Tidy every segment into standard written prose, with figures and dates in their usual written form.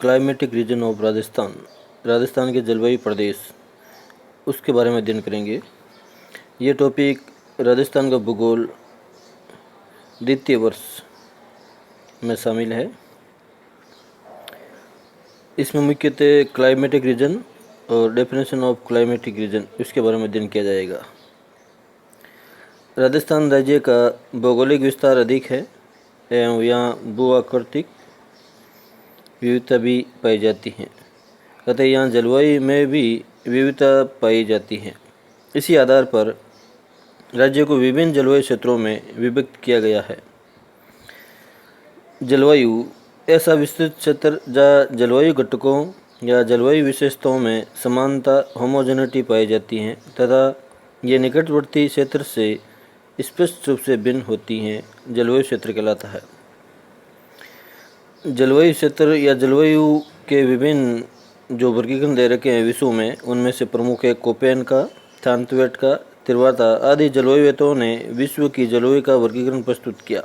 Climatic reason of Rajasthan, Rajasthan के जलवायु प्रदेश, उसके बारे में अध्ययन करेंगे। ये टॉपिक राजस्थान का भूगोल द्वितीय वर्ष में शामिल है। इसमें मुख्यतः क्लाइमेटिक रीजन और डेफिनेशन ऑफ क्लाइमेटिक रीजन इसके बारे में अध्ययन किया जाएगा। राजस्थान राज्य का भौगोलिक विस्तार अधिक है एवं यहाँ भू-आकृतिक विविधता भी पाई जाती है, अतः यहाँ जलवायु में भी विविधता पाई जाती है। इसी आधार पर राज्य को विभिन्न जलवायु क्षेत्रों में विभक्त किया गया है। जलवायु ऐसा विस्तृत क्षेत्र जहाँ जलवायु घटकों या जलवायु विशेषताओं में समानता होमोजेनिटी पाई जाती है तथा ये निकटवर्ती क्षेत्र से स्पष्ट रूप से भिन्न होती हैं, जलवायु क्षेत्र कहलाता है। जलवायु क्षेत्र या जलवायु के विभिन्न जो वर्गीकरण दे रखे हैं विश्व में, उनमें से प्रमुख है कोपेन का, थानतवेट का, त्रिवाता आदि जलवायुविदों ने विश्व की जलवायु का वर्गीकरण प्रस्तुत किया।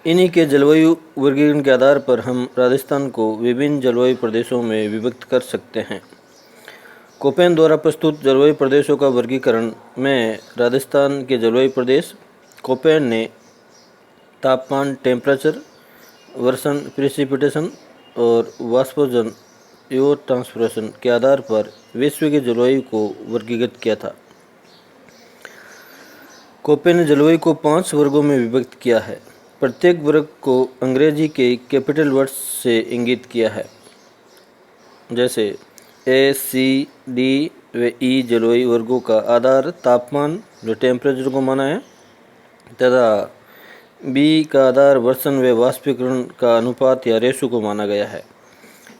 इन्हीं के जलवायु वर्गीकरण के आधार पर हम राजस्थान को विभिन्न जलवायु प्रदेशों में विभक्त कर सकते हैं। कोपेन द्वारा प्रस्तुत जलवायु प्रदेशों का वर्गीकरण में राजस्थान के जलवायु प्रदेश कोपेन ने तापमान, टेम्परेचर, वर्षण, प्रेसिपिटेशन और वाष्पोजन ट्रांसपिरेशन के आधार पर विश्व की जलवायु को वर्गीकृत किया था। कोपेन ने जलवायु को 5 वर्गों में विभक्त किया है। प्रत्येक वर्ग को अंग्रेजी के कैपिटल वर्ड्स से इंगित किया है, जैसे ए, सी, डी व ई जलवायु वर्गों का आधार तापमान जो टेम्परेचर को माना है तथा बी का आधार वर्षण व वाष्पीकरण का अनुपात या रेशो को माना गया है।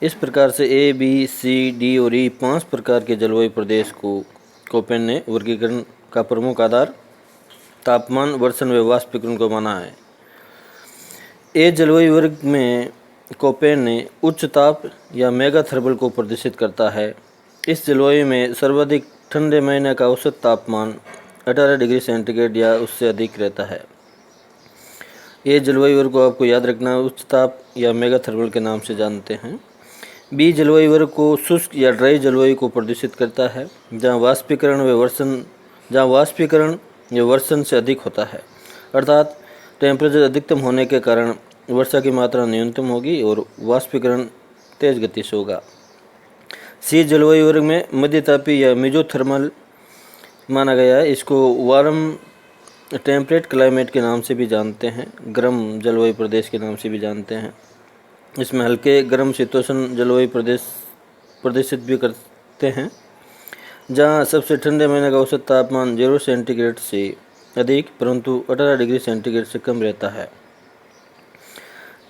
इस प्रकार से ए, बी, सी, डी और ई 5 प्रकार के जलवायु प्रदेश को कोपेन ने वर्गीकरण का प्रमुख आधार तापमान, वर्षण व वाष्पीकरण को माना है। ए जलवायु वर्ग में कोपेन ने उच्च ताप या मेगा थर्मल को प्रदर्शित करता है। इस जलवायु में सर्वाधिक ठंडे महीने का औसत तापमान 18 डिग्री सेंटीग्रेड या उससे अधिक रहता है। ये जलवायु वर्ग को आपको याद रखना उच्च ताप या मेगा थर्मल के नाम से जानते हैं। बी जलवायु वर्ग को शुष्क या ड्राई जलवायु को प्रदर्शित करता है, जहाँ वाष्पीकरण या वर्षण से अधिक होता है, अर्थात टेम्परेचर अधिकतम होने के कारण वर्षा की मात्रा न्यूनतम होगी और वाष्पीकरण तेज गति से होगा। सी जलवायु वर्ग में मध्यतापी या मेसोथर्मल माना गया है। इसको वार्म टेम्परेट क्लाइमेट के नाम से भी जानते हैं, गर्म जलवायु प्रदेश के नाम से भी जानते हैं। इसमें हल्के गर्म शीतोष्ण जलवायु प्रदेश प्रदर्शित भी करते हैं, जहां सबसे ठंडे महीने का औसत तापमान 0 सेंटीग्रेड से अधिक परंतु 18 डिग्री सेंटीग्रेड से कम रहता है।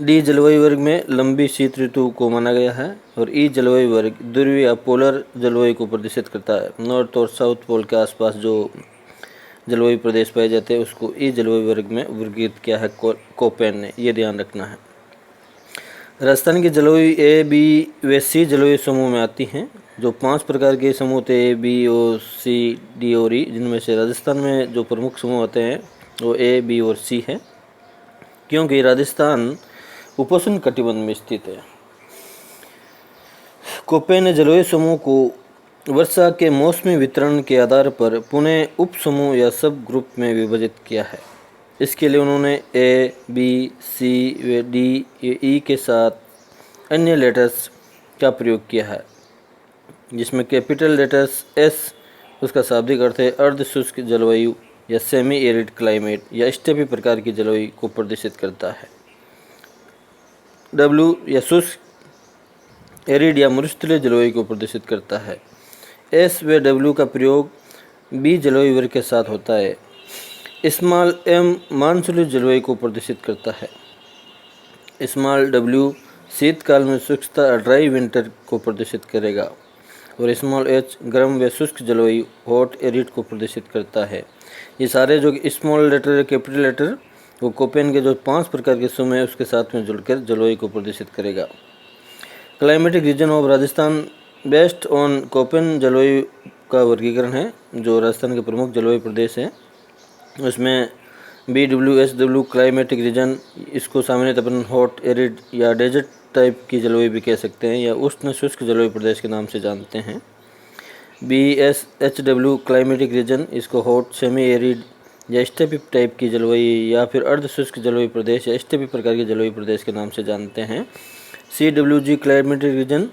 डी जलवायु वर्ग में लंबी शीत ऋतु को माना गया है और ई जलवायु वर्ग ध्रुवीय या पोलर जलवायु को प्रदर्शित करता है। नॉर्थ और साउथ पोल के आसपास जो जलवायु प्रदेश पाए जाते हैं उसको ई जलवायु वर्ग में वर्गीकृत किया है कोपेन ने, ये ध्यान रखना है। राजस्थान की जलवायु ए, बी व सी जलवायु समूह में आती हैं, जो 5 प्रकार के समूह थे ए, बी और सी, डी और ई, जिनमें से राजस्थान में जो प्रमुख समूह होते हैं वो ए, बी और सी है, क्योंकि राजस्थान उपोष्ण कटिबंध में स्थित है। कोपेन ने जलवायु समूह को वर्षा के मौसमी वितरण के आधार पर पुनः उप समूह या सब ग्रुप में विभाजित किया है। इसके लिए उन्होंने ए, बी, सी व डी, ई के साथ अन्य लेटर्स का प्रयोग किया है, जिसमें कैपिटल लेटर्स एस उसका शाब्दिक अर्थ है अर्ध शुष्क जलवायु या सेमी एरिड क्लाइमेट या स्टेपी प्रकार की जलवायु को प्रदर्शित करता है। डब्ल्यू या शुष्क एरिड या मरुस्थलीय जलवायु को प्रदर्शित करता है। एस व डब्ल्यू का प्रयोग बी जलवायु वर्ग के साथ होता है। स्मॉल एम मानसूनी जलवायु को प्रदर्शित करता है। स्मॉल डब्ल्यू शीतकाल में शुष्कता ड्राई विंटर को प्रदर्शित करेगा और स्मॉल एच गर्म व शुष्क जलवायु हॉट एरिड को प्रदर्शित करता है। ये सारे जो स्मॉल लेटर कैपिटल लेटर वो कोपेन के जो 5 प्रकार के समूह है उसके साथ में जुड़कर जलवायु को प्रदर्शित करेगा। Climatic reason of Rajasthan based on Koppen जलवायु का वर्गीकरण है, जो राजस्थान के प्रमुख जलवायु प्रदेश हैं। उसमें BWSW क्लाइमेटिक रीजन, इसको सामान्यतः अपन हॉट एरिड या डेजर्ट टाइप की जलवायु भी कह सकते हैं या उष्ण शुष्क जलवायु प्रदेश के नाम से जानते हैं। BSHW क्लाइमेटिक रीजन, इसको हॉट, सेमी एरिड या स्टेपी टाइप की जलवायु या फिर अर्ध शुष्क जलवायु प्रदेश या स्टेपी प्रकार के जलवायु प्रदेश के नाम से जानते हैं। CWG क्लाइमेटिक रीजन,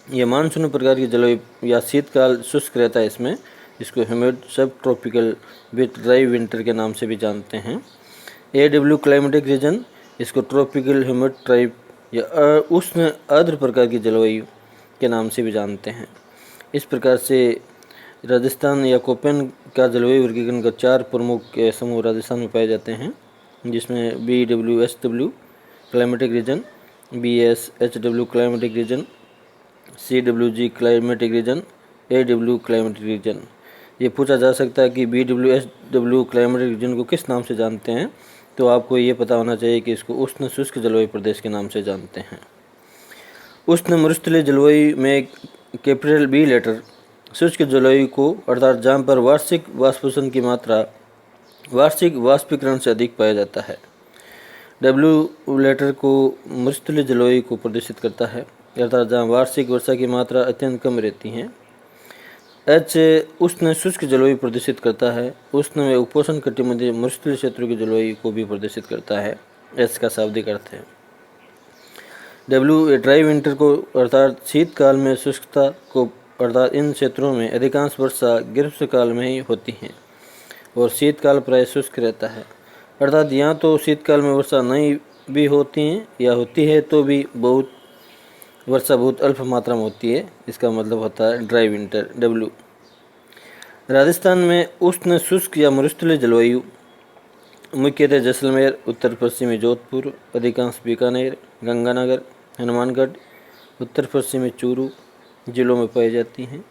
ये मानसून प्रकार की जलवायु या शीतकाल शुष्क रहता है इसमें, इसको ह्यूमिड सब ट्रॉपिकल विथ ड्राई विंटर के नाम से भी जानते हैं। AW क्लाइमेटिक रीजन, इसको ट्रॉपिकल ह्यूमिड टाइप या उष्ण आर्द्र प्रकार की जलवायु के नाम से भी जानते हैं। इस प्रकार से राजस्थान या कोपेन का जलवायु वर्गीकरण का 4 प्रमुख समूह राजस्थान में पाए जाते हैं, जिसमें BWSW climatic reason, BSHW climatic reason, CWG climatic reason, AW climatic reason. ये पूछा जा सकता है कि BWSW क्लाइमेटिक रीजन को किस नाम से जानते हैं, तो आपको ये पता होना चाहिए कि इसको उष्ण शुष्क जलवायु प्रदेश के नाम से जानते हैं। उष्ण मरुस्थलीय जलवायु में कैपिटल B लेटर शुष्क जलवायु को, अर्थात जहाँ पर वार्षिक वाष्पोषण की मात्रा वार्षिक वाष्पीकरण से अधिक पाया जाता है। W लेटर को मरुस्थलीय जलवायु को प्रदर्शित करता है, अर्थात जहाँ वार्षिक वर्षा की मात्रा अत्यंत कम रहती है। H उष्ण शुष्क जलवायु प्रदर्शित करता है, उष्ण व उपोष्ण कटिबंधीय मरुस्थलीय क्षेत्रों की जलवायु को भी प्रदर्शित करता है। S का शाब्दिक अर्थ है। W ड्राई विंटर को, अर्थात शीतकाल में शुष्कता को, अर्थात इन क्षेत्रों में अधिकांश वर्षा ग्रीष्मकाल में ही होती है और शीतकाल प्राय शुष्क रहता है, अर्थात यहाँ तो शीतकाल में वर्षा नहीं भी होती है या होती है तो भी वर्षा बहुत अल्प मात्रा में होती है, इसका मतलब होता है ड्राई विंटर W। राजस्थान में उष्ण शुष्क या मरुस्थलीय जलवायु मुख्यतः जैसलमेर, उत्तर पश्चिमी जोधपुर, अधिकांश बीकानेर, गंगानगर, हनुमानगढ़, उत्तर पश्चिमी चूरू जिलों में पाई जाती हैं।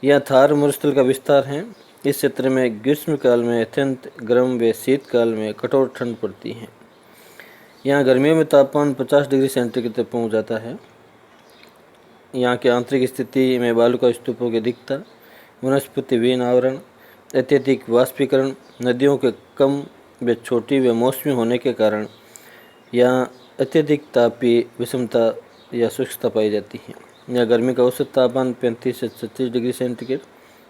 यह थार मरुस्थल का विस्तार है। इस क्षेत्र में ग्रीष्मकाल में अत्यंत गर्म व शीतकाल में कठोर ठंड पड़ती है। यहाँ गर्मियों में तापमान 50 डिग्री सेंटीग्रेड तक पहुँच जाता है। यहाँ की आंतरिक स्थिति में बालुका स्तूपों की अधिकता, वनस्पति विहीन आवरण, अत्यधिक वाष्पीकरण, नदियों के कम व छोटी व मौसमी होने के कारण यहाँ अत्यधिक तापीय विषमता या शुष्कता पाई जाती है। यहाँ गर्मी का औसत तापमान 35 से 36 डिग्री सेंटीग्रेड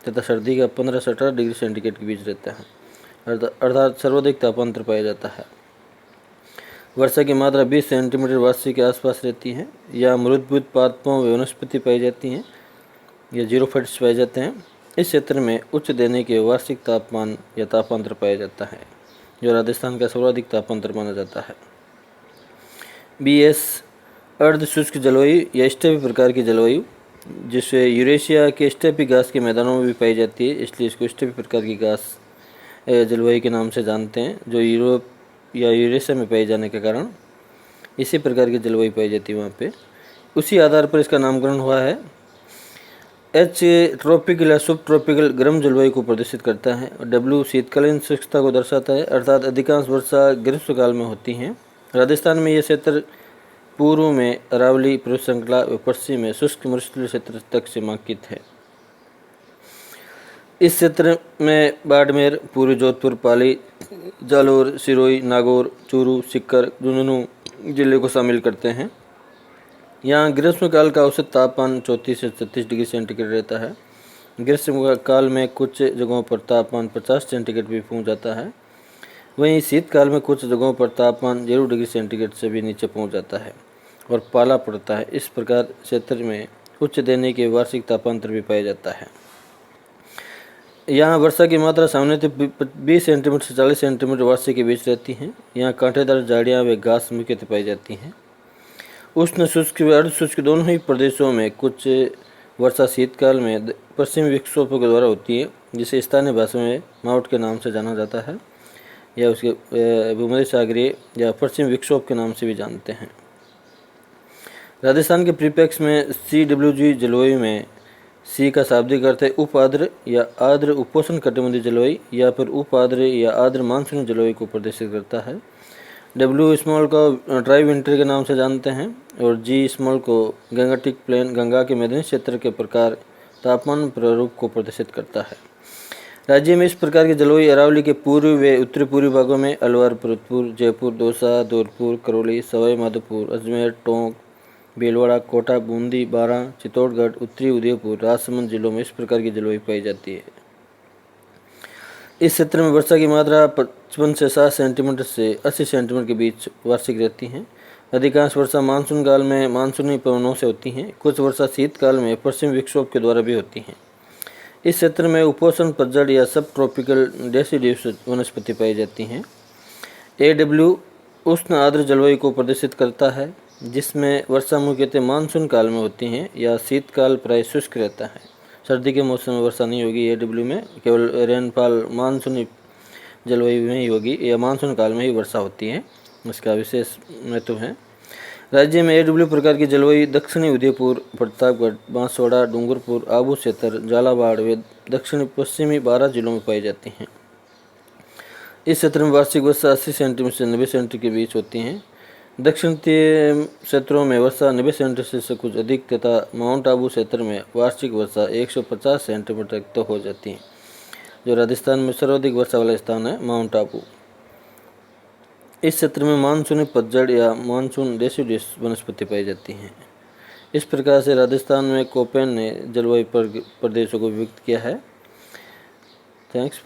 तथा सर्दी का 15 से 18 डिग्री सेंटीग्रेड के बीच रहता है, अर्थात सर्वाधिक तापांतर पाया जाता है। वर्षा की मात्रा 20 सेंटीमीटर वार्षिक के आसपास रहती है। या मृदभूत पादपों व वनस्पति पाई जाती हैं या जीरोफाइट्स पाए जाते हैं। इस क्षेत्र में उच्च देने के वार्षिक तापमान या तापांतर पाया जाता है, जो राजस्थान का सर्वाधिक तापांतर माना जाता है। BS अर्ध शुष्क जलवायु या स्टेपी प्रकार की जलवायु, जिससे यूरेशिया के स्टेपी घास के मैदानों में भी पाई जाती है, इसलिए इसको स्टेपी प्रकार की घास जलवायु के नाम से जानते हैं, जो यूरोप या यूरेशिया में पाए जाने के कारण इसी प्रकार की जलवायु पाई जाती है वहाँ पे। उसी आधार पर इसका नामकरण हुआ है। H ट्रॉपिकल या सब ट्रॉपिकल गर्म जलवायु को प्रदर्शित करता है और W शीतकालीन शुष्कता को दर्शाता है, अर्थात अधिकांश वर्षा ग्रीष्मकाल में होती है। राजस्थान में यह क्षेत्र पूर्व में अरावली पर्वत श्रृंखला व पश्चिम में शुष्क मरुस्थलीय क्षेत्र तक सीमांकित है। इस क्षेत्र में बाड़मेर, पूर्वी जोधपुर, पाली, जालोर, सिरोही, नागौर, चूरू, सीकर, झुंझुनू जिले को शामिल करते हैं। यहाँ ग्रीष्मकाल का औसत तापमान 34 से 36 डिग्री सेंटीग्रेड रहता है। ग्रीष्मकाल में कुछ जगहों पर तापमान 50 सेंटीग्रेड भी पहुँच जाता है। वहीं शीतकाल में कुछ जगहों पर तापमान 0 डिग्री सेंटीग्रेड से भी नीचे पहुँच जाता है और पाला पड़ता है। इस प्रकार क्षेत्र में उच्च देने के वार्षिक तापांतर भी पाया जाता है। यहाँ वर्षा की मात्रा सामान्यतः 20 सेंटीमीटर से 40 सेंटीमीटर वार्षिक के बीच रहती है। यहाँ कांटेदार झाड़ियाँ व घास मुख्यतः पाई जाती हैं। उष्ण शुष्क व अर्ध शुष्क दोनों ही प्रदेशों में कुछ वर्षा शीतकाल में पश्चिमी विक्षोभों के द्वारा होती है, जिसे स्थानीय भाषा में माउट के नाम से जाना जाता है या उसके भूमध्य सागरीय या पश्चिम विक्षोभ के नाम से भी जानते हैं। राजस्थान के परिप्रेक्ष्य में CWG जलवायु में C का शाब्दिक अर्थ है उप आर्द्र या आर्द्र उपोष्ण कटिबंधीय जलवायु या फिर उप आर्द्र या आर्द्र मानसूनी जलवायु को प्रदर्शित करता है। W स्मॉल को ड्राई विंटर के नाम से जानते हैं और G स्मॉल को गंगेटिक प्लेन, गंगा के मैदानी क्षेत्र के प्रकार तापमान प्रारूप को प्रदर्शित करता है। राज्य में इस प्रकार की जलवायु अरावली के पूर्वी व उत्तरी पूर्वी भागों में अलवर, भरतपुर, जयपुर, दौसा, धौलपुर, करौली, सवाई माधोपुर, अजमेर, टोंक, भीलवाड़ा, कोटा, बूंदी, बारां, चित्तौड़गढ़, उत्तरी उदयपुर, राजसमंद जिलों में इस प्रकार की जलवायु पाई जाती है। इस क्षेत्र में वर्षा की मात्रा 55 से 7 सेंटीमीटर से 80 सेंटीमीटर के बीच वार्षिक रहती है। अधिकांश वर्षा मानसून काल में मानसूनी पवनों से होती है। कुछ वर्षा शीतकाल में पश्चिमी विक्षोभ के द्वारा भी होती है। इस क्षेत्र में उपोष्ण पतझड़ या सब ट्रॉपिकल डेसिड्यूस वनस्पति पाई जाती हैं। AW उष्ण आर्द्र जलवायु को प्रदर्शित करता है, जिसमें वर्षा मुख्यतः मानसून काल में होती है या शीतकाल प्राय शुष्क रहता है। सर्दी के मौसम में वर्षा नहीं होगी AW में, केवल रेनफॉल मानसूनी जलवायु में ही होगी या मानसून काल में ही वर्षा होती है, इसका विशेष महत्व है। राज्य में AW प्रकार की जलवायु दक्षिणी उदयपुर, प्रतापगढ़, बांसवाड़ा, डूंगरपुर, आबू क्षेत्र, झालावाड़ व दक्षिण पश्चिमी 12 जिलों में पाई जाती हैं। इस क्षेत्र में वार्षिक वर्षा 80 सेंटीमीटर से 90 सेंटीमीटर के बीच होती हैं। दक्षिणीय क्षेत्रों में वर्षा 90 सेंटीमीटर से कुछ अधिक तथा माउंट आबू क्षेत्र में वार्षिक वर्षा 150 सेंटीमीटर तक तो हो जाती है। जो राजस्थान में सर्वाधिक वर्षा वाला स्थान है माउंट आबू। इस क्षेत्र में मानसूनी पतझड़ या मानसून डेसिड्यूस वनस्पति पाई जाती हैं। इस प्रकार से राजस्थान में कोपेन ने जलवायु प्रदेशों को विभक्त किया है। थैंक्स।